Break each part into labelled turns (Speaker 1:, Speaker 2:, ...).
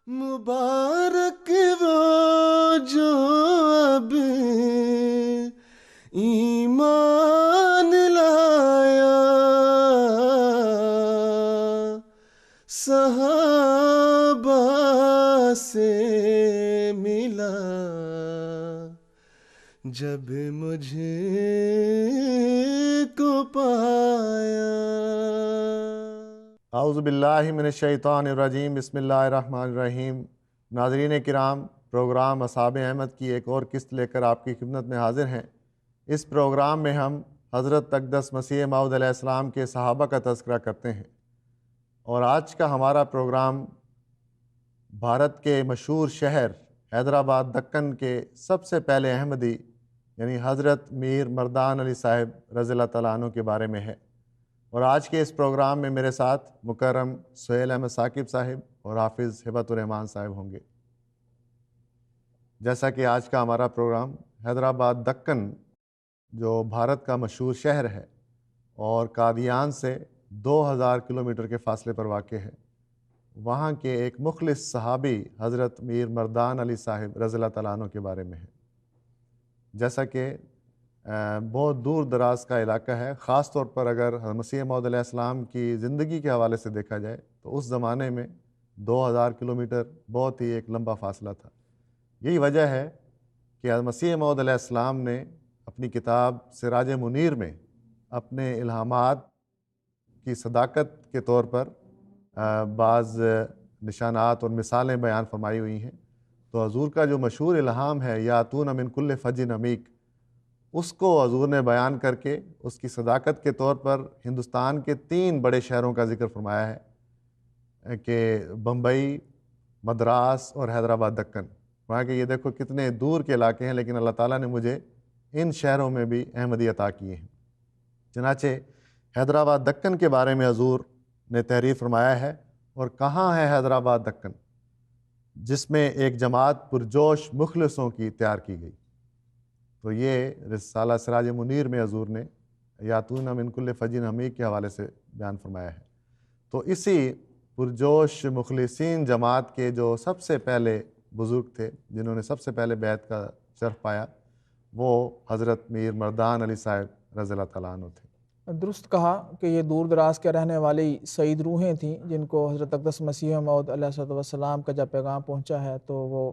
Speaker 1: مبارک وہ جو اب ایمان لایا، صحابہ سے ملا جب مجھے کو پایا۔
Speaker 2: اعوذ باللہ من الشیطان الرجیم، بسم اللہ الرحمن الرحیم۔ ناظرین کرام، پروگرام اصحاب احمد کی ایک اور قسط لے کر آپ کی خدمت میں حاضر ہیں۔ اس پروگرام میں ہم حضرت اقدس مسیح موعود علیہ السلام کے صحابہ کا تذکرہ کرتے ہیں، اور آج کا ہمارا پروگرام بھارت کے مشہور شہر حیدرآباد دکن کے سب سے پہلے احمدی یعنی حضرت میر مردان علی صاحب رضی اللہ تعالیٰ عنہ کے بارے میں ہے۔ اور آج کے اس پروگرام میں میرے ساتھ مکرم سہیل احمد ثاقب صاحب اور حافظ ہبت الرحمان صاحب ہوں گے۔ جیسا کہ آج کا ہمارا پروگرام حیدرآباد دکن جو بھارت کا مشہور شہر ہے اور قادیان سے 2000 کلومیٹر کے فاصلے پر واقع ہے، وہاں کے ایک مخلص صحابی حضرت میر مردان علی صاحب رضی اللہ تعالیٰ عنہ کے بارے میں ہے۔ جیسا کہ بہت دور دراز کا علاقہ ہے، خاص طور پر اگر مسیح موعود علیہ السلام کی زندگی کے حوالے سے دیکھا جائے تو اس زمانے میں 2000 کلومیٹر بہت ہی ایک لمبا فاصلہ تھا۔ یہی وجہ ہے کہ مسیح موعود علیہ السلام نے اپنی کتاب سراج منیر میں اپنے الہامات کی صداقت کے طور پر بعض نشانات اور مثالیں بیان فرمائی ہوئی ہیں۔ تو حضور کا جو مشہور الہام ہے یاتون من کل فج عمیق، اس کو حضور نے بیان کر کے اس کی صداقت کے طور پر ہندوستان کے 3 بڑے شہروں کا ذکر فرمایا ہے کہ بمبئی، مدراس اور حیدرآباد دکن۔ وہاں کہ یہ دیکھو کتنے دور کے علاقے ہیں، لیکن اللہ تعالیٰ نے مجھے ان شہروں میں بھی احمدی عطا کیے ہیں۔ چنانچہ حیدرآباد دکن کے بارے میں حضور نے تحریر فرمایا ہے، اور کہاں ہے حیدرآباد دکن، جس میں ایک جماعت پرجوش مخلصوں کی تیار کی گئی۔ تو یہ رسالہ سراج منیر میں حضور نے یاتون من کل فج عمیق کے حوالے سے بیان فرمایا ہے۔ تو اسی پرجوش مخلصین جماعت کے جو سب سے پہلے بزرگ تھے، جنہوں نے سب سے پہلے بیعت کا شرف پایا، وہ حضرت میر مردان علی صاحب رضی اللہ تعالیٰ عنہ تھے۔
Speaker 3: درست کہا کہ یہ دور دراز کے رہنے والی سعید روحیں تھیں، جن کو حضرت اقدس مسیح موعود علیہ السلام کا جب پیغام پہنچا ہے تو وہ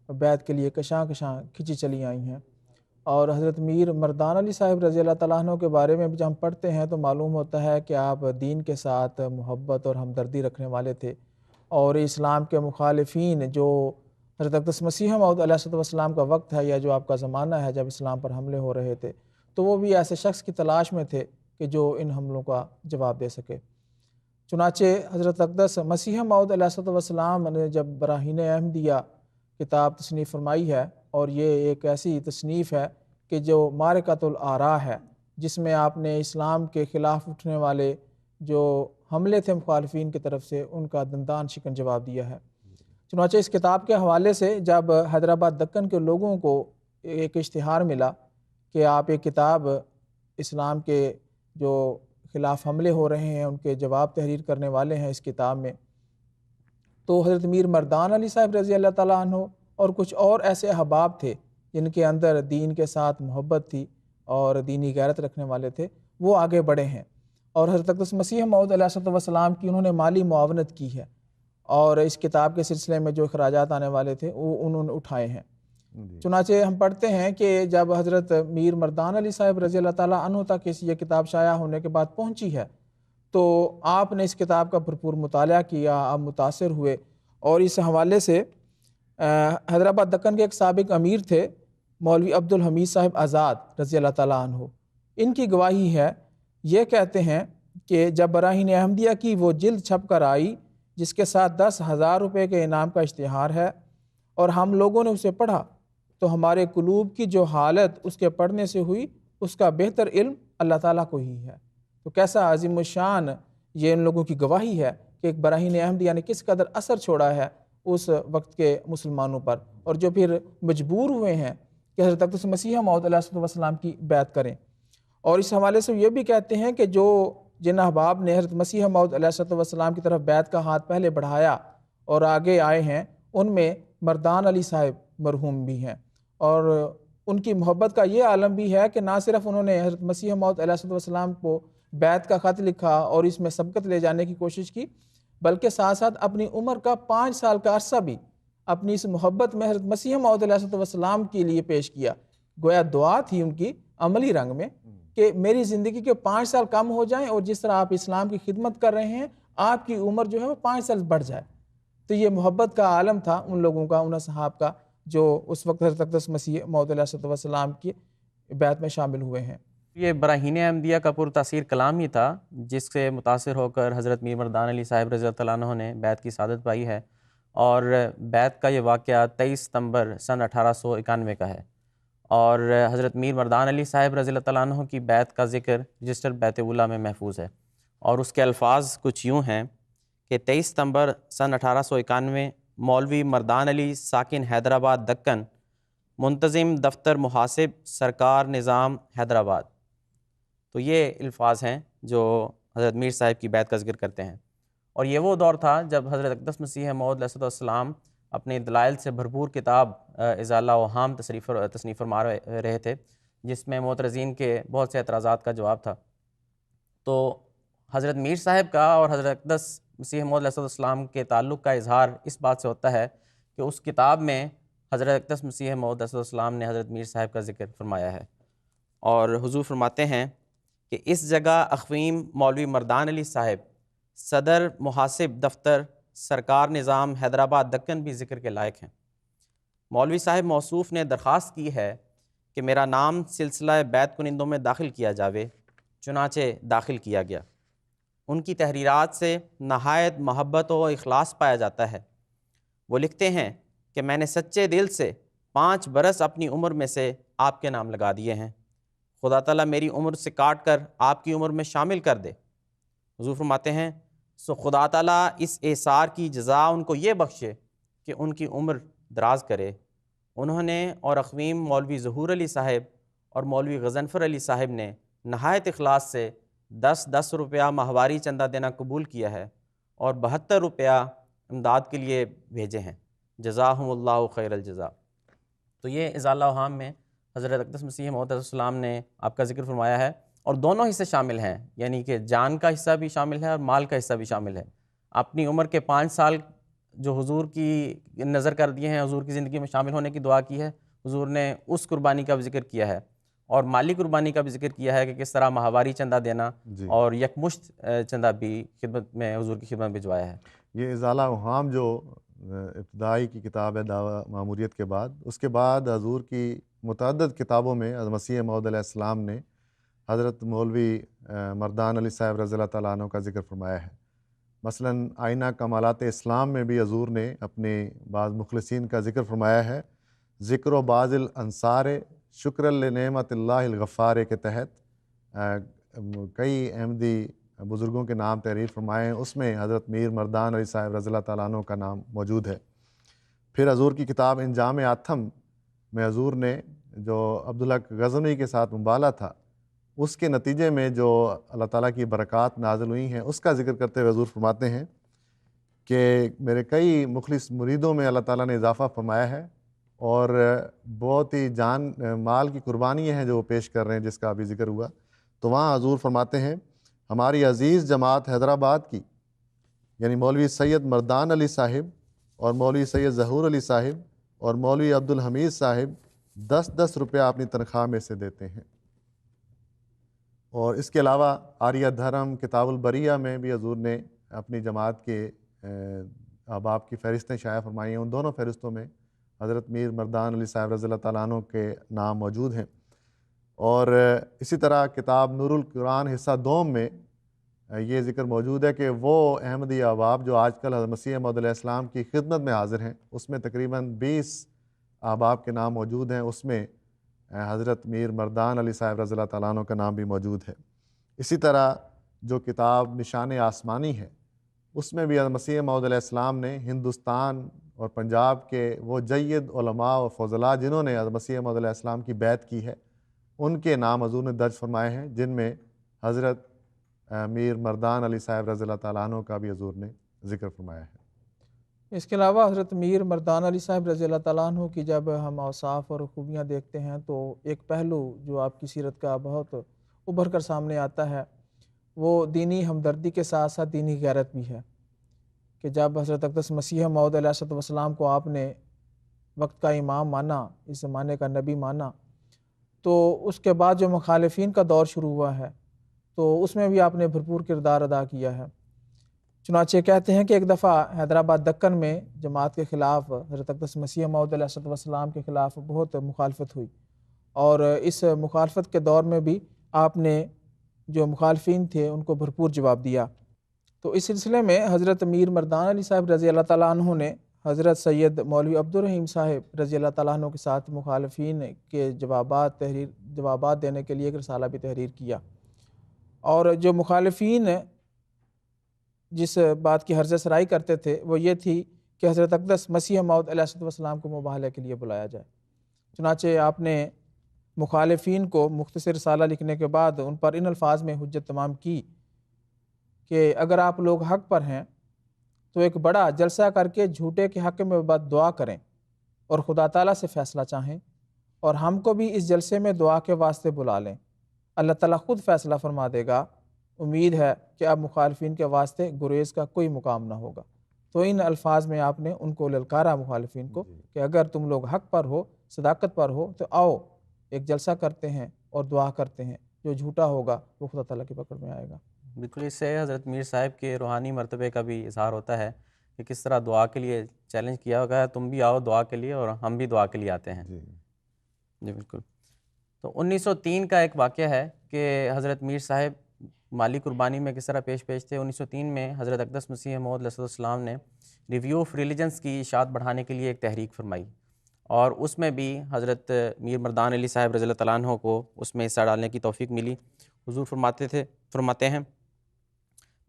Speaker 3: بیعت کے لیے کشاں کشاں کھچی چلی آئی ہیں۔ اور حضرت میر مردان علی صاحب رضی اللہ تعالیٰ عنہ کے بارے میں جب ہم پڑھتے ہیں تو معلوم ہوتا ہے کہ آپ دین کے ساتھ محبت اور ہمدردی رکھنے والے تھے، اور اسلام کے مخالفین جو حضرت اقدس مسیح موعود علیہ السلام کا وقت ہے یا جو آپ کا زمانہ ہے جب اسلام پر حملے ہو رہے تھے، تو وہ بھی ایسے شخص کی تلاش میں تھے کہ جو ان حملوں کا جواب دے سکے۔ چنانچہ حضرت اقدس مسیح موعود علیہ السلام نے جب براہین احمدیہ کتاب تصنیف فرمائی ہے، اور یہ ایک ایسی تصنیف ہے کہ جو معرکۃ الآراء ہے، جس میں آپ نے اسلام کے خلاف اٹھنے والے جو حملے تھے مخالفین کی طرف سے ان کا دندان شکن جواب دیا ہے۔ چنانچہ اس کتاب کے حوالے سے جب حیدرآباد دکن کے لوگوں کو ایک اشتہار ملا کہ آپ ایک کتاب اسلام کے جو خلاف حملے ہو رہے ہیں ان کے جواب تحریر کرنے والے ہیں اس کتاب میں، تو حضرت میر مردان علی صاحب رضی اللہ تعالیٰ عنہ اور کچھ اور ایسے احباب تھے جن کے اندر دین کے ساتھ محبت تھی اور دینی غیرت رکھنے والے تھے، وہ آگے بڑھے ہیں، اور حضرت اقدس مسیح موعود علیہ السلام کی انہوں نے مالی معاونت کی ہے، اور اس کتاب کے سلسلے میں جو اخراجات آنے والے تھے وہ انہوں نے اٹھائے ہیں۔ چنانچہ ہم پڑھتے ہیں کہ جب حضرت میر مردان علی صاحب رضی اللہ تعالیٰ عنہ تک یہ کتاب شائع ہونے کے بعد پہنچی ہے، تو آپ نے اس کتاب کا بھرپور مطالعہ کیا، آپ متاثر ہوئے، اور اس حوالے سے حیدرآباد دکن کے ایک سابق امیر تھے مولوی عبدالحمید صاحب آزاد رضی اللہ تعالیٰ عنہ، ان کی گواہی ہے، یہ کہتے ہیں کہ جب براہین احمدیہ کی وہ جلد چھپ کر آئی جس کے ساتھ 10,000 روپے کے انعام کا اشتہار ہے، اور ہم لوگوں نے اسے پڑھا تو ہمارے قلوب کی جو حالت اس کے پڑھنے سے ہوئی اس کا بہتر علم اللہ تعالیٰ کو ہی ہے۔ تو کیسا عظیم الشان یہ ان لوگوں کی گواہی ہے کہ ایک براہین احمدیہ نے کس قدر اثر چھوڑا ہے اس وقت کے مسلمانوں پر، اور جو پھر مجبور ہوئے ہیں کہ حضرت اقدس مسیح موعود علیہ السلام کی بیعت کریں۔ اور اس حوالے سے یہ بھی کہتے ہیں کہ جن احباب نے حضرت مسیح موعود علیہ السلام کی طرف بیعت کا ہاتھ پہلے بڑھایا اور آگے آئے ہیں ان میں مردان علی صاحب مرحوم بھی ہیں، اور ان کی محبت کا یہ عالم بھی ہے کہ نہ صرف انہوں نے حضرت مسیح موعود علیہ السلام کو بیعت کا خط لکھا اور اس میں سبقت لے جانے کی کوشش کی، بلکہ ساتھ ساتھ اپنی عمر کا 5 سال کا عرصہ بھی اپنی اس محبت میں حضرت مسیح موعود علیہ السلام کے لیے پیش کیا۔ گویا دعا تھی ان کی عملی رنگ میں کہ میری زندگی کے 5 سال کم ہو جائیں، اور جس طرح آپ اسلام کی خدمت کر رہے ہیں آپ کی عمر جو ہے وہ 5 سال بڑھ جائے۔ تو یہ محبت کا عالم تھا ان لوگوں کا، ان اصحاب کا، جو اس وقت حضرت اقدس مسیح موعود علیہ السلام کی بیعت میں شامل ہوئے ہیں۔
Speaker 4: یہ براہین احمدیہ کا پر تاثیر کلام ہی تھا جس سے متاثر ہو کر حضرت میر مردان علی صاحب رضی اللہ عنہ نے بیعت کی سعادت پائی ہے، اور بیعت کا یہ واقعہ 23 ستمبر سن 1891 کا ہے، اور حضرت میر مردان علی صاحب رضی اللہ عنہ کی بیعت کا ذکر رجسٹر بیت اولیٰ میں محفوظ ہے، اور اس کے الفاظ کچھ یوں ہیں کہ 23 ستمبر سن 1891 مولوی مردان علی ساکن حیدرآباد دکن، منتظم دفتر محاسب سرکار نظام حیدرآباد۔ تو یہ الفاظ ہیں جو حضرت میر صاحب کی بیعت کا ذکر کرتے ہیں، اور یہ وہ دور تھا جب حضرت اقدس مسیح موعود علیہ السلام اپنے دلائل سے بھرپور کتاب ازالہ اوہام تصنیف فرما رہے تھے، جس میں معترضین کے بہت سے اعتراضات کا جواب تھا۔ تو حضرت میر صاحب کا اور حضرت اقدس مسیح موعود علیہ السلام کے تعلق کا اظہار اس بات سے ہوتا ہے کہ اس کتاب میں حضرت اقدس مسیح موعود علیہ السلام نے حضرت میر صاحب کا ذکر فرمایا ہے، اور حضور فرماتے ہیں کہ اس جگہ اخویم مولوی مردان علی صاحب صدر محاسب دفتر سرکار نظام حیدرآباد دکن بھی ذکر کے لائق ہیں۔ مولوی صاحب موصوف نے درخواست کی ہے کہ میرا نام سلسلہ بیعت کنندوں میں داخل کیا جاوے، چنانچہ داخل کیا گیا۔ ان کی تحریرات سے نہایت محبت و اخلاص پایا جاتا ہے۔ وہ لکھتے ہیں کہ میں نے سچے دل سے 5 برس اپنی عمر میں سے آپ کے نام لگا دیے ہیں، خدا تعالیٰ میری عمر سے کاٹ کر آپ کی عمر میں شامل کر دے۔ حضور فرماتے ہیں سو خدا تعالیٰ اس احسار کی جزا ان کو یہ بخشے کہ ان کی عمر دراز کرے۔ انہوں نے اور اخویم مولوی ظہور علی صاحب اور مولوی غضنفر علی صاحب نے نہایت اخلاص سے 10 روپیہ ماہواری چندہ دینا قبول کیا ہے، اور 72 روپیہ امداد کے لیے بھیجے ہیں، جزاہم اللہ خیر الجزا۔ تو یہ ازالہ اوہام میں حضرت اقدس مسیح موعود علیہ السلام نے آپ کا ذکر فرمایا ہے، اور دونوں حصے شامل ہیں، یعنی کہ جان کا حصہ بھی شامل ہے اور مال کا حصہ بھی شامل ہے۔ اپنی عمر کے 5 سال جو حضور کی نظر کر دیے ہیں، حضور کی زندگی میں شامل ہونے کی دعا کی ہے، حضور نے اس قربانی کا بھی ذکر کیا ہے، اور مالی قربانی کا بھی ذکر کیا ہے کہ کس طرح ماہواری چندہ دینا اور یکمشت چندہ بھی خدمت میں حضور کی خدمت بھجوایا ہے۔
Speaker 2: یہ ازالہ اوہام جو ابتدائی کی کتاب ہے دعویٰ ماموریت کے بعد، اس کے بعد حضور کی متعدد کتابوں میں حضرت مسیح موعود علیہ السلام نے حضرت مولوی مردان علی صاحب رضی اللہ تعالیٰ عنہ کا ذکر فرمایا ہے۔ مثلاً آئینہ کمالات اسلام میں بھی حضور نے اپنے بعض مخلصین کا ذکر فرمایا ہے۔ ذکر و بعض الانصار شکر لنعمت اللہ الغفار کے تحت کئی احمدی بزرگوں کے نام تحریر فرمائے ہیں، اس میں حضرت میر مردان علی صاحب رضی اللہ تعالیٰ عنہ کا نام موجود ہے۔ پھر حضور کی کتاب انجام آتھم میں حضور نے جو عبدالحق غزنوی کے ساتھ مبالہ تھا، اس کے نتیجے میں جو اللہ تعالیٰ کی برکات نازل ہوئی ہیں، اس کا ذکر کرتے ہوئے حضور فرماتے ہیں کہ میرے کئی مخلص مریدوں میں اللہ تعالیٰ نے اضافہ فرمایا ہے، اور بہت ہی جان مال کی قربانیاں ہیں جو وہ پیش کر رہے ہیں، جس کا ابھی ذکر ہوا۔ تو وہاں حضور فرماتے ہیں ہماری عزیز جماعت حیدرآباد کی، یعنی مولوی سید مردان علی صاحب اور مولوی سید ظہور علی صاحب اور مولوی عبدالحمید صاحب 10 روپیہ اپنی تنخواہ میں سے دیتے ہیں۔ اور اس کے علاوہ آریہ دھرم کتاب البریہ میں بھی حضور نے اپنی جماعت کے احباب کی فہرستیں شائع فرمائی ہیں۔ ان دونوں فہرستوں میں حضرت میر مردان علی صاحب رضی اللہ تعالیٰ عنہ کے نام موجود ہیں۔ اور اسی طرح کتاب نور القرآن حصہ دوم میں یہ ذکر موجود ہے کہ وہ احمدی احباب جو آج کل حضرت مسیح موعود علیہ السلام کی خدمت میں حاضر ہیں، اس میں تقریباً 20 احباب کے نام موجود ہیں، اس میں حضرت میر مردان علی صاحب رضی اللہ تعالیٰ عنہ کا نام بھی موجود ہے۔ اسی طرح جو کتاب نشان آسمانی ہے، اس میں بھی حضرت مسیح موعود علیہ السلام نے ہندوستان اور پنجاب کے وہ جید علماء و فضلاء جنہوں نے حضرت مسیح موعود علیہ السلام کی بیعت کی ہے، ان کے نام حضور نے درج فرمائے ہیں، جن میں حضرت میر مردان علی صاحب رضی اللہ تعالیٰ عنہ کا بھی حضور نے ذکر فرمایا ہے۔
Speaker 3: اس کے علاوہ حضرت میر مردان علی صاحب رضی اللہ تعالیٰ عنہ کی جب ہم اوصاف اور خوبیاں دیکھتے ہیں تو ایک پہلو جو آپ کی سیرت کا بہت ابھر کر سامنے آتا ہے وہ دینی ہمدردی کے ساتھ ساتھ دینی غیرت بھی ہے کہ جب حضرت اقدس مسیح موعود علیہ الصلوۃ والسلام کو آپ نے وقت کا امام مانا، اس زمانے کا نبی مانا، تو اس کے بعد جو مخالفین کا دور شروع ہوا ہے تو اس میں بھی آپ نے بھرپور کردار ادا کیا ہے۔ چنانچہ کہتے ہیں کہ ایک دفعہ حیدرآباد دکن میں جماعت کے خلاف حضرت اقدس مسیح موعود علیہ الصلوۃ والسلام کے خلاف بہت مخالفت ہوئی، اور اس مخالفت کے دور میں بھی آپ نے جو مخالفین تھے ان کو بھرپور جواب دیا۔ تو اس سلسلے میں حضرت میر مردان علی صاحب رضی اللہ تعالیٰ عنہ نے حضرت سید مولوی عبدالرحیم صاحب رضی اللہ تعالیٰ عنہ کے ساتھ مخالفین کے جوابات دینے کے لیے ایک رسالہ بھی تحریر کیا، اور جو مخالفین جس بات کی ہرزہ سرائی کرتے تھے وہ یہ تھی کہ حضرت اقدس مسیح موعود علیہ الصلوۃ والسلام کو مباہلے کے لیے بلایا جائے۔ چنانچہ آپ نے مخالفین کو مختصر رسالہ لکھنے کے بعد ان پر ان الفاظ میں حجت تمام کی کہ اگر آپ لوگ حق پر ہیں تو ایک بڑا جلسہ کر کے جھوٹے کے حق میں بد دعا کریں اور خدا تعالیٰ سے فیصلہ چاہیں، اور ہم کو بھی اس جلسے میں دعا کے واسطے بلا لیں، اللہ تعالیٰ خود فیصلہ فرما دے گا۔ امید ہے کہ اب مخالفین کے واسطے گریز کا کوئی مقام نہ ہوگا۔ تو ان الفاظ میں آپ نے ان کو للکارا مخالفین کو کہ اگر تم لوگ حق پر ہو، صداقت پر ہو، تو آؤ ایک جلسہ کرتے ہیں اور دعا کرتے ہیں، جو جھوٹا ہوگا وہ خدا تعالیٰ کی پکڑ میں آئے گا۔
Speaker 4: بالکل، اس سے حضرت میر صاحب کے روحانی مرتبے کا بھی اظہار ہوتا ہے کہ کس طرح دعا کے لیے چیلنج کیا ہوگا، تم بھی آؤ دعا کے لیے اور ہم بھی دعا کے لیے آتے ہیں۔ جی بالکل۔ تو 1903 کا ایک واقعہ ہے کہ حضرت میر صاحب مالی قربانی میں کس طرح پیش تھے۔ 1903 میں حضرت اقدس مسیح موعود علیہ السلام نے ریویو آف ریلیجنس کی اشاعت بڑھانے کے لیے ایک تحریک فرمائی، اور اس میں بھی حضرت میر مردان علی صاحب رضی اللہ تعالیٰ عنہ کو اس میں حصہ ڈالنے کی توفیق ملی۔ حضور فرماتے ہیں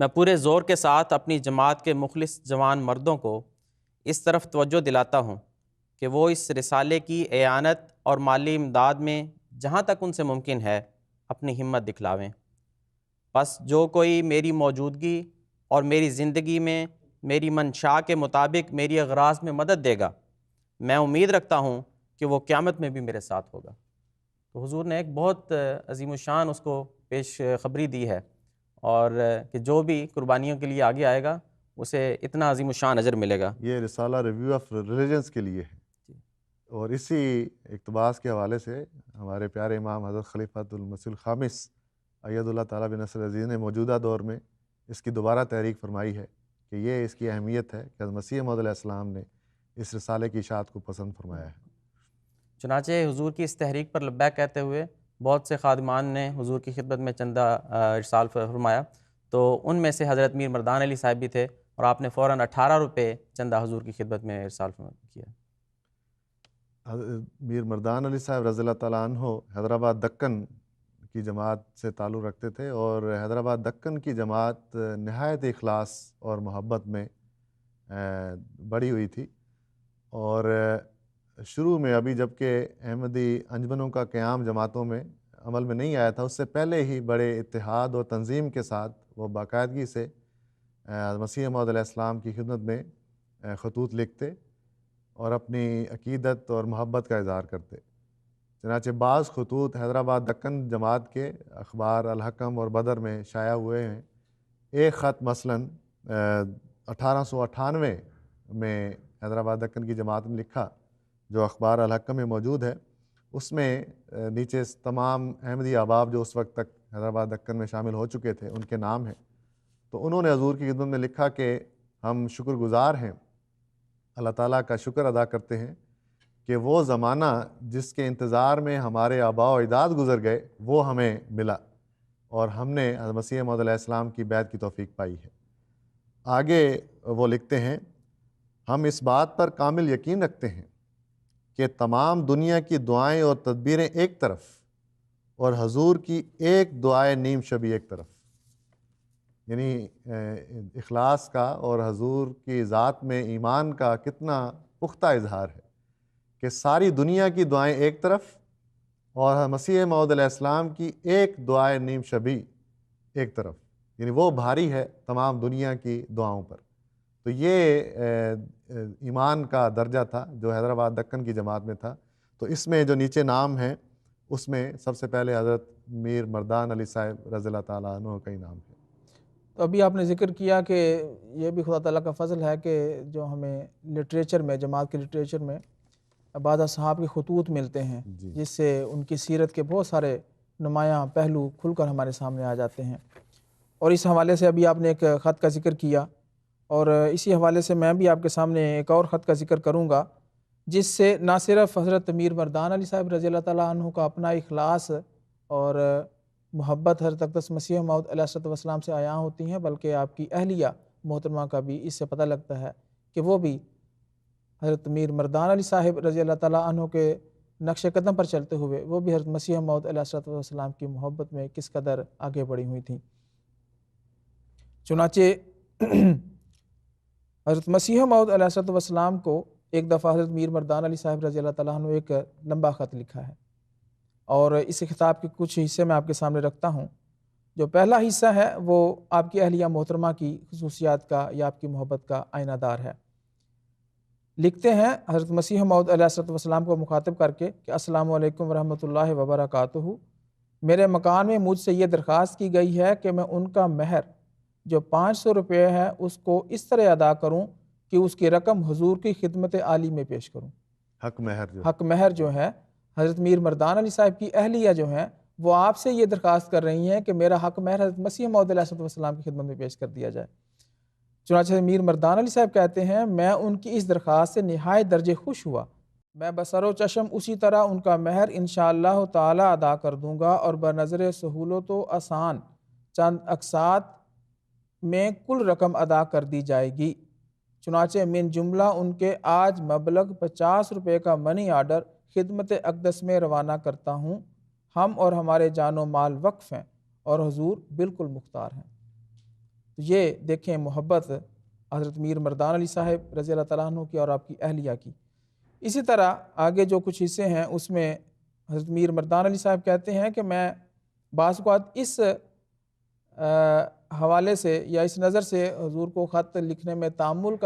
Speaker 4: میں پورے زور کے ساتھ اپنی جماعت کے مخلص جوان مردوں کو اس طرف توجہ دلاتا ہوں کہ وہ اس رسالے کی اعانت اور مالی امداد میں جہاں تک ان سے ممکن ہے اپنی ہمت دکھلاویں۔ بس جو کوئی میری موجودگی اور میری زندگی میں میری منشاء کے مطابق میری اغراض میں مدد دے گا، میں امید رکھتا ہوں کہ وہ قیامت میں بھی میرے ساتھ ہوگا۔ تو حضور نے ایک بہت عظیم الشان اس کو پیش خبری دی ہے، اور کہ جو بھی قربانیوں کے لیے آگے آئے گا اسے اتنا عظیم الشان اجر ملے گا۔
Speaker 2: یہ رسالہ ریویو آف ریلیجنس کے لیے ہے، اور اسی اقتباس کے حوالے سے ہمارے پیارے امام حضرت خلیفۃ المسیح الخامس اید اللہ تعالیٰ بن نصر عزیز نے موجودہ دور میں اس کی دوبارہ تحریک فرمائی ہے کہ یہ اس کی اہمیت ہے کہ حضرت مسیح موعود علیہ السلام نے اس رسالے کی اشاعت کو پسند فرمایا ہے۔
Speaker 4: چنانچہ حضور کی اس تحریک پر لبیک کہتے ہوئے بہت سے خادمان نے حضور کی خدمت میں چندہ ارسال فرمایا، تو ان میں سے حضرت میر مردان علی صاحب بھی تھے، اور آپ نے فوراً 18 روپے چندہ حضور کی خدمت میں ارسال کیا۔
Speaker 2: میر مردان علی صاحب رضی اللہ تعالیٰ عنہ حیدرآباد دکن کی جماعت سے تعلق رکھتے تھے، اور حیدرآباد دکن کی جماعت نہایت اخلاص اور محبت میں بڑھی ہوئی تھی، اور شروع میں ابھی جب کہ احمدی انجمنوں کا قیام جماعتوں میں عمل میں نہیں آیا تھا، اس سے پہلے ہی بڑے اتحاد اور تنظیم کے ساتھ وہ باقاعدگی سے مسیح موعود علیہ السلام کی خدمت میں خطوط لکھتے اور اپنی عقیدت اور محبت کا اظہار کرتے۔ چنانچہ بعض خطوط حیدرآباد دکن جماعت کے اخبار الحکم اور بدر میں شائع ہوئے ہیں۔ ایک خط مثلاً 1898 میں حیدرآباد دکن کی جماعت نے لکھا، جو اخبار الحکم میں موجود ہے، اس میں نیچے تمام احمدی احباب جو اس وقت تک حیدرآباد دکن میں شامل ہو چکے تھے ان کے نام ہیں۔ تو انہوں نے حضور کی خدمت میں لکھا کہ ہم شکر گزار ہیں، اللہ تعالیٰ کا شکر ادا کرتے ہیں کہ وہ زمانہ جس کے انتظار میں ہمارے آباء و اجداد گزر گئے وہ ہمیں ملا، اور ہم نے حضرت مسیح موعود علیہ السلام کی بیعت کی توفیق پائی ہے۔ آگے وہ لکھتے ہیں، ہم اس بات پر کامل یقین رکھتے ہیں کہ تمام دنیا کی دعائیں اور تدبیریں ایک طرف اور حضور کی ایک دعائے نیم شبی ایک طرف، یعنی اخلاص کا اور حضور کی ذات میں ایمان کا کتنا پختہ اظہار ہے کہ ساری دنیا کی دعائیں ایک طرف اور مسیح موعود علیہ السلام کی ایک دعائے نیم شبی ایک طرف، یعنی وہ بھاری ہے تمام دنیا کی دعاؤں پر۔ تو یہ ایمان کا درجہ تھا جو حیدرآباد دکن کی جماعت میں تھا. تو اس میں جو نیچے نام ہیں اس میں سب سے پہلے حضرت میر مردان علی صاحب رضی اللہ تعالیٰ عنہ کا ہی نام ہے.
Speaker 3: تو ابھی آپ نے ذکر کیا کہ یہ بھی خدا تعالیٰ کا فضل ہے کہ جو ہمیں لٹریچر میں، جماعت کے لٹریچر میں بعض اصحاب کے خطوط ملتے ہیں جس سے ان کی سیرت کے بہت سارے نمایاں پہلو کھل کر ہمارے سامنے آ جاتے ہیں. اور اس حوالے سے ابھی آپ نے ایک خط کا ذکر کیا، اور اسی حوالے سے میں بھی آپ کے سامنے ایک اور خط کا ذکر کروں گا جس سے نہ صرف حضرت میر مردان علی صاحب رضی اللہ تعالیٰ عنہ کا اپنا اخلاص اور محبت حضرت اقدس مسیح موعود علیہ الصلوۃ والسلام سے عیاں ہوتی ہیں، بلکہ آپ کی اہلیہ محترمہ کا بھی اس سے پتہ لگتا ہے کہ وہ بھی حضرت میر مردان علی صاحب رضی اللہ تعالیٰ عنہ کے نقش قدم پر چلتے ہوئے وہ بھی حضرت مسیح موعود علیہ الصلوۃ والسلام کی محبت میں کس قدر آگے بڑھی ہوئی تھیں. چنانچہ حضرت مسیح موعود علیہ الصلوۃ والسلام کو ایک دفعہ حضرت میر مردان علی صاحب رضی اللہ تعالیٰ عنہ ایک لمبا خط لکھا ہے، اور اس خطاب کے کچھ حصے میں آپ کے سامنے رکھتا ہوں. جو پہلا حصہ ہے وہ آپ کی اہلیہ محترمہ کی خصوصیات کا یا آپ کی محبت کا آئینہ دار ہے. لکھتے ہیں حضرت مسیح موعود علیہ الصلوۃ والسلام کو مخاطب کر کے کہ السلام علیکم ورحمۃ اللہ وبرکاتہ. میرے مکان میں مجھ سے یہ درخواست کی گئی ہے کہ میں ان کا مہر جو 500 روپے ہے اس کو اس طرح ادا کروں کہ اس کی رقم حضور کی خدمت عالی میں پیش کروں. حق مہر جو ہے حضرت میر مردان علی صاحب کی اہلیہ جو ہیں وہ آپ سے یہ درخواست کر رہی ہیں کہ میرا حق مہر حضرت مسیح موعود علیہ الصلوۃ والسلام کی خدمت میں پیش کر دیا جائے. چنانچہ میر مردان علی صاحب کہتے ہیں میں ان کی اس درخواست سے نہایت درجے خوش ہوا. میں بسر و چشم اسی طرح ان کا مہر انشاءاللہ تعالی ادا کر دوں گا، اور بنظر سہولت و آسان چند اقساط میں کل رقم ادا کر دی جائے گی. چنانچہ من جملہ ان کے آج مبلغ 50 روپے کا منی آرڈر خدمت اقدس میں روانہ کرتا ہوں. ہم اور ہمارے جان و مال وقف ہیں اور حضور بالکل مختار ہیں. یہ دیکھیں محبت حضرت میر مردان علی صاحب رضی اللہ تعالیٰ عنہ کی اور آپ کی اہلیہ کی. اسی طرح آگے جو کچھ حصے ہیں اس میں حضرت میر مردان علی صاحب کہتے ہیں کہ میں بعض اوقات اس حوالے سے یا اس نظر سے حضور کو خط لکھنے میں تامل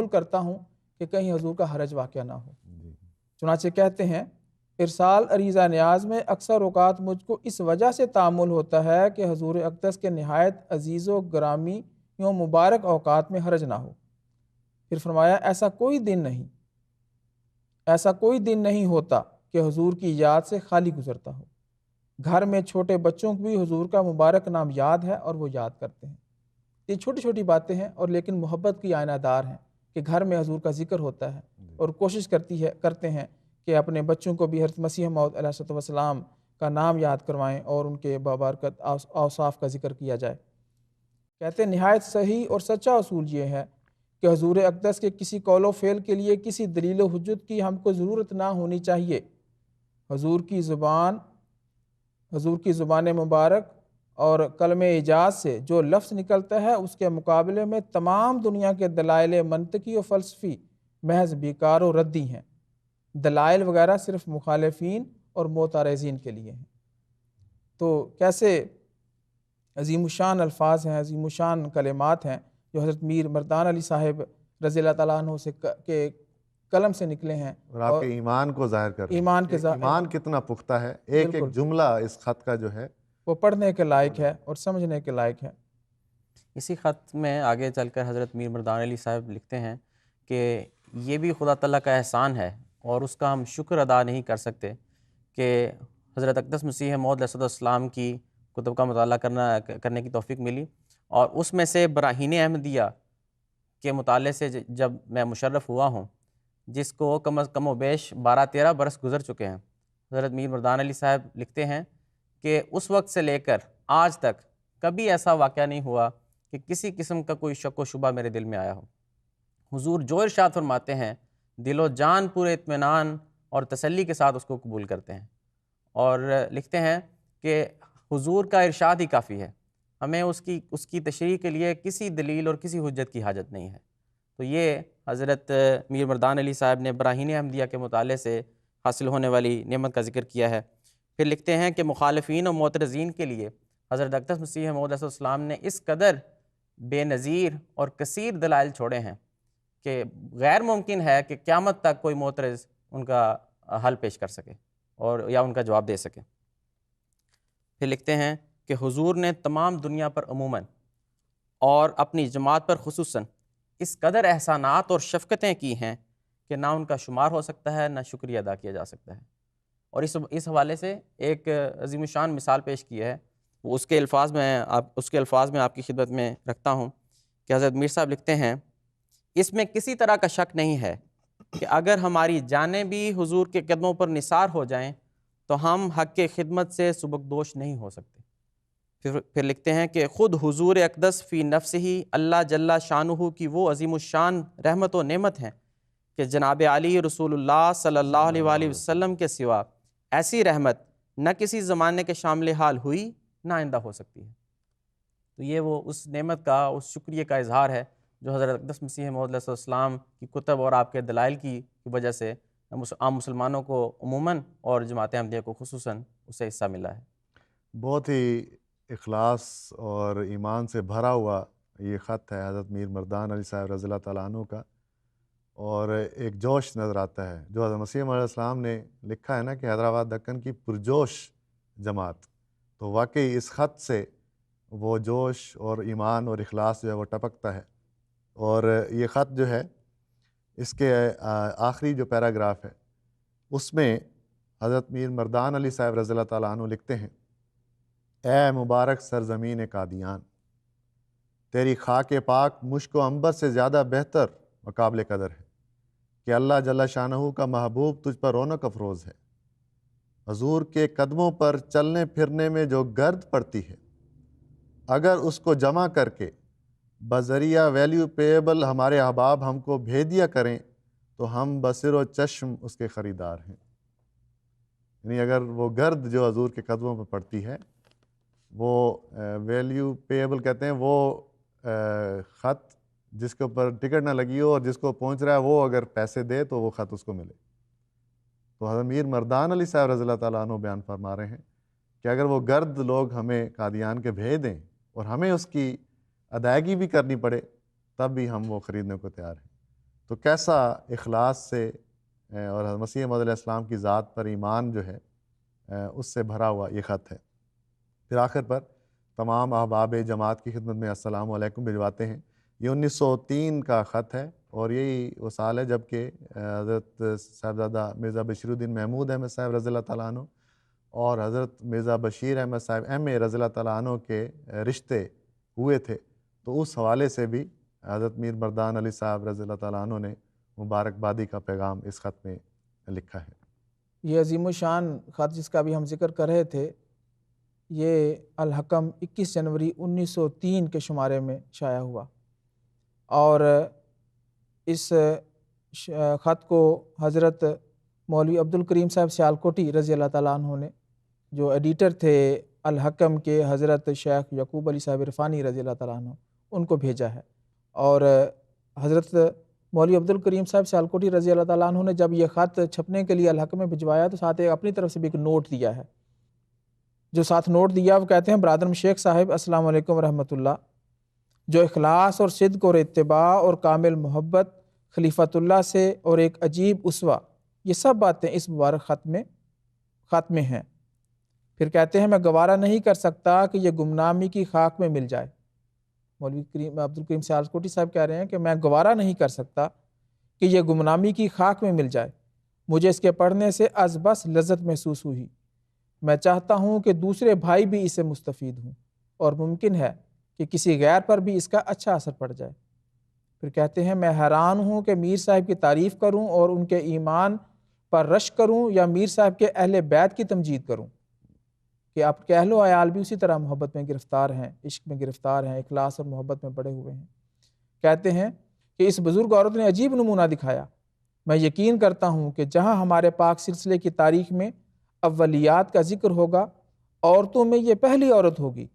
Speaker 3: کرتا ہوں کہ کہیں حضور کا حرج واقع نہ ہو. چنانچہ کہتے ہیں ارسال عریضہ نیاز میں اکثر اوقات مجھ کو اس وجہ سے تامل ہوتا ہے کہ حضور اقدس کے نہایت عزیز و گرامی یوں مبارک اوقات میں حرج نہ ہو. پھر فرمایا ایسا کوئی دن نہیں ہوتا کہ حضور کی یاد سے خالی گزرتا ہو. گھر میں چھوٹے بچوں کو بھی حضور کا مبارک نام یاد ہے اور وہ یاد کرتے ہیں. یہ چھوٹی چھوٹی باتیں ہیں اور لیکن محبت کی آئینہ دار ہیں کہ گھر میں حضور کا ذکر ہوتا ہے اور کوشش کرتے ہیں کہ اپنے بچوں کو بھی حضرت مسیح موعود علیہ الصلوۃ والسلام کا نام یاد کروائیں اور ان کے بابرکت اوصاف کا ذکر کیا جائے. کہتے ہیں نہایت صحیح اور سچا اصول یہ ہے کہ حضور اقدس کے کسی قول و فعل کے لیے کسی دلیل و حجت کی ہم کو ضرورت نہ ہونی چاہیے. حضور کی زبان مبارک اور کلمہ اعجاز سے جو لفظ نکلتا ہے اس کے مقابلے میں تمام دنیا کے دلائل منطقی و فلسفی محض بیکار و ردی ہیں. دلائل وغیرہ صرف مخالفین اور معترضین کے لیے ہیں. تو کیسے عظیم الشان الفاظ ہیں، عظیم الشان کلمات ہیں جو حضرت میر مردان علی صاحب رضی اللہ تعالیٰ عنہ سے کے قلم سے نکلے ہیں
Speaker 2: اور آپ کے ایمان کو ظاہر کر رہے ہیں. ایمان کتنا پختہ ہے. ایک جملہ اس خط کا جو ہے
Speaker 3: وہ پڑھنے کے لائق ہے اور سمجھنے کے لائق ہے.
Speaker 4: اسی خط میں آگے چل کر حضرت میر مردان علی صاحب لکھتے ہیں کہ یہ بھی خدا تعالیٰ کا احسان ہے اور اس کا ہم شکر ادا نہیں کر سکتے کہ حضرت اقدس مسیح موعود علیہ السلام کی کتب کا مطالعہ کرنے کی توفیق ملی، اور اس میں سے براہین احمدیہ کے مطالعے سے جب میں مشرف ہوا ہوں، جس کو کم و بیش 12-13 برس گزر چکے ہیں. حضرت میر مردان علی صاحب لکھتے ہیں کہ اس وقت سے لے کر آج تک کبھی ایسا واقعہ نہیں ہوا کہ کسی قسم کا کوئی شک و شبہ میرے دل میں آیا ہو. حضور جو ارشاد فرماتے ہیں دل و جان پورے اطمینان اور تسلی کے ساتھ اس کو قبول کرتے ہیں، اور لکھتے ہیں کہ حضور کا ارشاد ہی کافی ہے، ہمیں اس کی تشریح کے لیے کسی دلیل اور کسی حجت کی حاجت نہیں ہے. تو یہ حضرت میر مردان علی صاحب نے براہین احمدیہ کے مطالعے سے حاصل ہونے والی نعمت کا ذکر کیا ہے. پھر لکھتے ہیں کہ مخالفین و معترضین کے لیے حضرت اقدس مسیح موعود علیہ السلام نے اس قدر بے نظیر اور کثیر دلائل چھوڑے ہیں کہ غیر ممکن ہے کہ قیامت تک کوئی معترض ان کا حل پیش کر سکے اور یا ان کا جواب دے سکے۔ پھر لکھتے ہیں کہ حضور نے تمام دنیا پر عموماً اور اپنی جماعت پر خصوصاً اس قدر احسانات اور شفقتیں کی ہیں کہ نہ ان کا شمار ہو سکتا ہے، نہ شکریہ ادا کیا جا سکتا ہے۔ اور اس حوالے سے ایک عظیم الشان مثال پیش کی ہے، وہ اس کے الفاظ میں آپ کی خدمت میں رکھتا ہوں کہ حضرت میر صاحب لکھتے ہیں، اس میں کسی طرح کا شک نہیں ہے کہ اگر ہماری جانیں بھی حضور کے قدموں پر نثار ہو جائیں تو ہم حق کی خدمت سے سبکدوش نہیں ہو سکتے۔ پھر لکھتے ہیں کہ خود حضور اقدس فی نفس ہی اللہ جل شانہ کی وہ عظیم الشان رحمت و نعمت ہیں کہ جناب علی رسول اللہ صلی اللہ علیہ وآلہ وسلم کے سوا ایسی رحمت نہ کسی زمانے کے شامل حال ہوئی نہ آئندہ ہو سکتی ہے۔ تو یہ وہ اس نعمت کا، اس شکریہ کا اظہار ہے جو حضرت اقدس مسیح موعود علیہ السلام کی کتب اور آپ کے دلائل کی وجہ سے عام مسلمانوں کو عموماً اور جماعت احمدیہ کو خصوصاً اسے حصہ ملا ہے۔
Speaker 2: بہت ہی اخلاص اور ایمان سے بھرا ہوا یہ خط ہے حضرت میر مردان علی صاحب رضی اللہ تعالیٰ عنہ کا، اور ایک جوش نظر آتا ہے جو حضرت مسیح علیہ السلام نے لکھا ہے نا کہ حیدرآباد دکن کی پرجوش جماعت، تو واقعی اس خط سے وہ جوش اور ایمان اور اخلاص جو ہے وہ ٹپکتا ہے۔ اور یہ خط جو ہے اس کے آخری جو پیراگراف ہے اس میں حضرت میر مردان علی صاحب رضی اللہ تعالیٰ عنہ لکھتے ہیں، اے مبارک سرزمین قادیان، تیری خاک پاک مشک و عنبر سے زیادہ بہتر و قابل قدر ہے کہ اللہ جل شانہ کا محبوب تجھ پر رونق افروز ہے۔ حضور کے قدموں پر چلنے پھرنے میں جو گرد پڑتی ہے، اگر اس کو جمع کر کے بذریعہ ویلیو پیبل ہمارے احباب ہم کو بھیجیا کریں تو ہم بصر و چشم اس کے خریدار ہیں۔ یعنی اگر وہ گرد جو حضور کے قدموں پر پڑتی ہے، وہ ویلیو پیبل کہتے ہیں، وہ خط جس کے اوپر ٹکٹ نہ لگی ہو اور جس کو پہنچ رہا ہے وہ اگر پیسے دے تو وہ خط اس کو ملے۔ تو حضرت میر مردان علی صاحب رضی اللہ تعالیٰ عنہ بیان فرما رہے ہیں کہ اگر وہ گرد لوگ ہمیں قادیان کے بھیج دیں اور ہمیں اس کی ادائیگی بھی کرنی پڑے تب بھی ہم وہ خریدنے کو تیار ہیں۔ تو کیسا اخلاص سے اور حضرت مسیح موعود علیہ السلام کی ذات پر ایمان جو ہے اس سے بھرا ہوا یہ خط ہے۔ پھر آخر پر تمام احباب جماعت کی خدمت میں السلام علیکم بھجواتے ہیں۔ یہ 1903 کا خط ہے اور یہی وہ سال ہے جب کہ حضرت صاحبزادہ مرزا بشیر الدین محمود احمد صاحب رضی اللہ تعالیٰ عنہ اور حضرت مرزا بشیر احمد صاحب ایم.اے رضی اللہ تعالیٰ عنہ کے رشتے ہوئے تھے۔ تو اس حوالے سے بھی حضرت میر مردان علی صاحب رضی اللہ تعالیٰ عنہ نے مبارکبادی کا پیغام اس خط میں لکھا ہے۔
Speaker 3: یہ عظیم الشان خط جس کا بھی ہم ذکر کر رہے تھے، یہ الحکم 21 جنوری 1903 کے شمارے میں شائع ہوا، اور اس خط کو حضرت مولوی عبدالکریم صاحب سیالکوٹی رضی اللہ تعالیٰ عنہ نے، جو ایڈیٹر تھے الحکم کے، حضرت شیخ یعقوب علی صاحب عرفانی رضی اللہ تعالیٰ عنہ، ان کو بھیجا ہے۔ اور حضرت مولوی عبدالکریم صاحب سیالکوٹی رضی اللہ تعالیٰ عنہ نے جب یہ خط چھپنے کے لیے الحکم میں بھجوایا تو ساتھ اپنی طرف سے بھی ایک نوٹ دیا ہے۔ جو ساتھ نوٹ دیا وہ کہتے ہیں، برادر شیخ صاحب السلام علیکم ورحمۃ اللہ، جو اخلاص اور صدق اور اتباع اور کامل محبت خلیفۃ اللہ سے اور ایک عجیب اسوہ، یہ سب باتیں اس مبارک خط میں ہیں۔ پھر کہتے ہیں، میں گوارہ نہیں کر سکتا کہ یہ گمنامی کی خاک میں مل جائے۔ مولوی عبدالکریم سیالکوٹی صاحب کہہ رہے ہیں کہ میں گوارہ نہیں کر سکتا کہ یہ گمنامی کی خاک میں مل جائے۔ مجھے اس کے پڑھنے سے از بس لذت محسوس ہوئی۔ میں چاہتا ہوں کہ دوسرے بھائی بھی اس سے مستفید ہوں، اور ممکن ہے کہ کسی غیر پر بھی اس کا اچھا اثر پڑ جائے۔ پھر کہتے ہیں، میں حیران ہوں کہ میر صاحب کی تعریف کروں اور ان کے ایمان پر رشک کروں یا میر صاحب کے اہل بیت کی تمجید کروں کہ آپ کے اہل و عیال بھی اسی طرح محبت میں گرفتار ہیں، عشق میں گرفتار ہیں، اخلاص اور محبت میں پڑے ہوئے ہیں۔ کہتے ہیں کہ اس بزرگ عورت نے عجیب نمونہ دکھایا۔ میں یقین کرتا ہوں کہ جہاں ہمارے پاک سلسلے کی تاریخ میں اولیات کا ذکر ہوگا، عورتوں میں یہ پہلی عورت ہوگی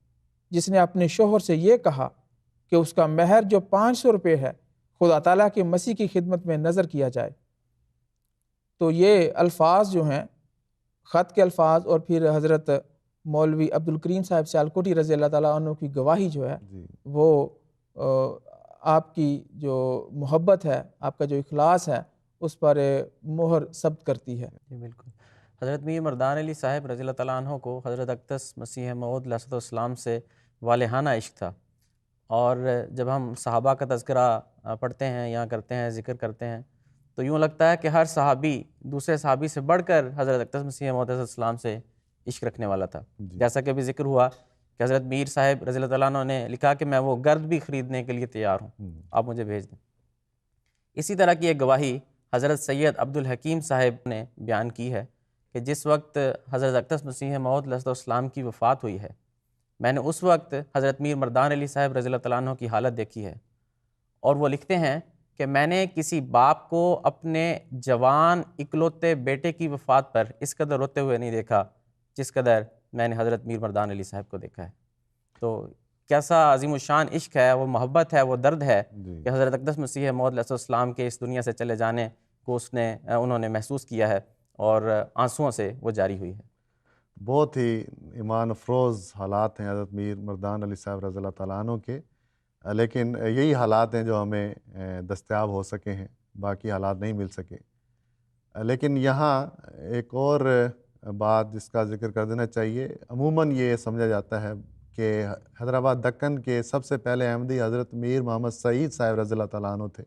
Speaker 3: جس نے اپنے شوہر سے یہ کہا کہ اس کا مہر جو 500 روپے ہے خدا تعالیٰ کے مسیح کی خدمت میں نظر کیا جائے۔ تو یہ الفاظ جو ہیں، خط کے الفاظ، اور پھر حضرت مولوی عبدالکریم صاحب سیالکوٹی رضی اللہ تعالیٰ عنہ کی گواہی جو ہے وہ آپ کی جو محبت ہے، آپ کا جو اخلاص ہے، اس پر مہر ثبت کرتی ہے۔
Speaker 4: جی بالکل۔ حضرت میر مردان علی صاحب رضی اللہ تعالیٰ عنہ کو حضرت اقدس مسیح موعود علیہ السلام سے والہانہ عشق تھا، اور جب ہم صحابہ کا تذکرہ پڑھتے ہیں یا کرتے ہیں، ذکر کرتے ہیں، تو یوں لگتا ہے کہ ہر صحابی دوسرے صحابی سے بڑھ کر حضرت اقدس مسیح موعود علیہ السلام سے عشق رکھنے والا تھا۔ جیسا کہ ابھی ذکر ہوا کہ حضرت میر صاحب رضی اللہ تعالیٰ عنہ نے لکھا کہ میں وہ گرد بھی خریدنے کے لیے تیار ہوں، آپ مجھے بھیج دیں۔ اسی طرح کی ایک گواہی حضرت سید عبدالحکیم صاحب نے بیان کی ہے کہ جس وقت حضرت اقدس مسیح موعود علیہ السلام کی وفات ہوئی ہے، میں نے اس وقت حضرت میر مردان علی صاحب رضی اللہ تعالیٰ عنہ کی حالت دیکھی ہے، اور وہ لکھتے ہیں کہ میں نے کسی باپ کو اپنے جوان اکلوتے بیٹے کی وفات پر اس قدر روتے ہوئے نہیں دیکھا جس قدر میں نے حضرت میر مردان علی صاحب کو دیکھا ہے۔ تو کیسا عظیم الشان عشق ہے، وہ محبت ہے، وہ درد ہے کہ حضرت اقدس مسیح موعود علیہ السلام کے اس دنیا سے چلے جانے کو انہوں نے محسوس کیا ہے، اور آنسوؤں سے وہ جاری ہوئی ہے۔
Speaker 2: بہت ہی ایمان افروز حالات ہیں حضرت میر مردان علی صاحب رضی اللہ تعالیٰ عنہ کے، لیکن یہی حالات ہیں جو ہمیں دستیاب ہو سکے ہیں، باقی حالات نہیں مل سکے۔ لیکن یہاں ایک اور بات جس کا ذکر کر دینا چاہیے، عموماً یہ سمجھا جاتا ہے کہ حیدرآباد دکن کے سب سے پہلے احمدی حضرت میر محمد سعید صاحب رضی اللہ تعالیٰ عنہ تھے،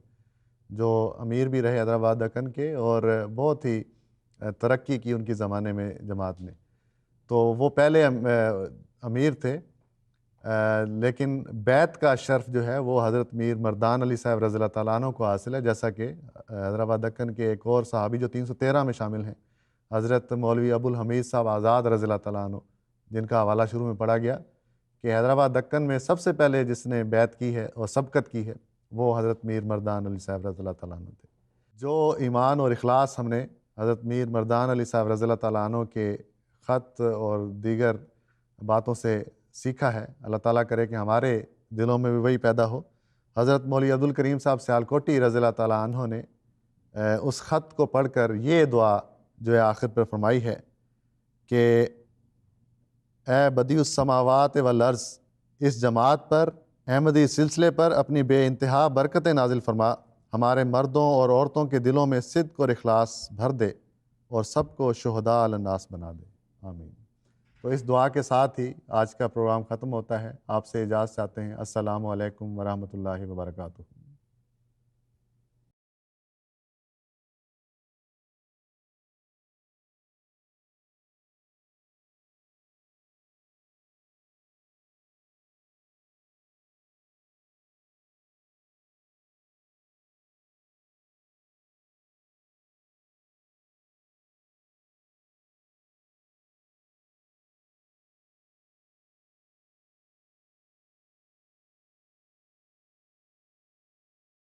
Speaker 2: جو امیر بھی رہے حیدرآباد دکن کے، اور بہت ہی ترقی کی ان کی زمانے میں جماعت نے، تو وہ پہلے امیر تھے۔ لیکن بیعت کا شرف جو ہے وہ حضرت میر مردان علی صاحب رضی اللہ تعالیٰ عنہ کو حاصل ہے، جیسا کہ حیدرآباد دکن کے ایک اور صحابی جو 313 میں شامل ہیں، حضرت مولوی ابو الحمید صاحب آزاد رضی اللہ تعالیٰ عنہ، جن کا حوالہ شروع میں پڑھا گیا کہ حیدرآباد دکن میں سب سے پہلے جس نے بیعت کی ہے اور سبقت کی ہے وہ حضرت میر مردان علی صاحب رضی اللہ تعالیٰ عنہ تھے۔ جو ایمان اور اخلاص ہم نے حضرت میر مردان علی صاحب رضی اللہ تعالیٰ عنہ کے خط اور دیگر باتوں سے سیکھا ہے، اللہ تعالیٰ کرے کہ ہمارے دلوں میں بھی وہی پیدا ہو۔ حضرت مولوی عبدالکریم صاحب سیالکوٹی رضی اللہ تعالیٰ عنہ نے اس خط کو پڑھ کر یہ دعا جو ہے آخر پر فرمائی ہے کہ اے بدیع السماوات والارض، اس جماعت پر، احمدی سلسلے پر اپنی بے انتہا برکتیں نازل فرما، ہمارے مردوں اور عورتوں کے دلوں میں صدق اور اخلاص بھر دے، اور سب کو شہداء علی الناس بنا دے، آمین۔ تو اس دعا کے ساتھ ہی آج کا پروگرام ختم ہوتا ہے۔ آپ سے اجازت چاہتے ہیں۔ السلام علیکم ورحمۃ اللہ وبرکاتہ۔